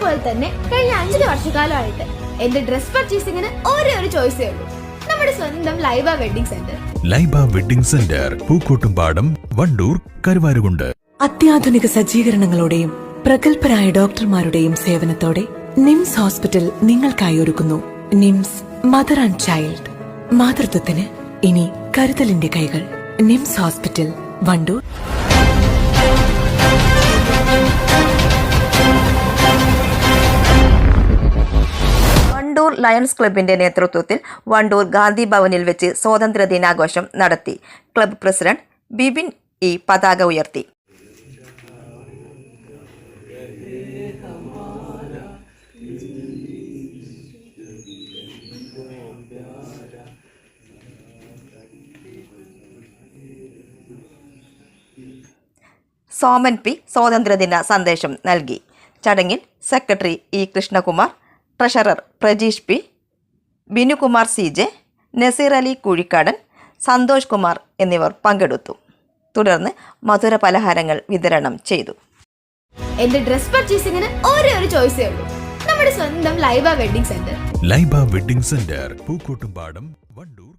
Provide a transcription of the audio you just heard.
പോലെ തന്നെ കഴിഞ്ഞ 5 വർഷക്കാലമായിട്ട് എന്റെ ഡ്രസ് പർച്ചേസിംഗിന് ഒരേ ഒരു ചോയ്സേ ഉള്ളൂ, നമ്മുടെ സ്വന്തം Laiba wedding centre. Laiba wedding centre, Pookkottumpadam, Wandoor, Karuvarakundu. അത്യാധുനിക സജ്ജീകരണങ്ങളോടെയും പ്രഗത്ഭരായ ഡോക്ടർമാരുടെയും സേവനത്തോടെ നിംസ് ഹോസ്പിറ്റൽ നിങ്ങൾക്കായി ഒരുക്കുന്നു നിംസ് മദർ ആൻഡ് ചൈൽഡ്. മാതൃത്വത്തിന് ഇനി കരുതലിന്റെ കൈകൾ. നിംസ് ഹോസ്പിറ്റൽ, വണ്ടൂർ. വണ്ടൂർ ലയൺസ് ക്ലബിന്റെ നേതൃത്വത്തിൽ വണ്ടൂർ ഗാന്ധി ഭവനിൽ വെച്ച് സ്വാതന്ത്ര്യ ദിനാഘോഷം നടത്തി. ക്ലബ് പ്രസിഡന്റ് ബിബിൻ ഇ പതാക ഉയർത്തി. സോമൻ പി സ്വാതന്ത്ര്യദിന സന്ദേശം നൽകി. ചടങ്ങിൽ secretary E Krishnakumar, treasurer Prajeesh P, Binukumar CJ, Naseer Ali Kuzhikkadan, Santhosh Kumar എന്നിവർ പങ്കെടുത്തു. തുടർന്ന് മധുര പലഹാരങ്ങൾ വിതരണം ചെയ്തു. എന്റെ ഡ്രസ് പർച്ചേസിംഗിന് ഒരേ ഒരു ചോയ്സേ ഉള്ളൂ, നമ്മുടെ സ്വന്തം Laiba wedding centre. Laiba wedding centre, Pookkottumpadam, Wandoor.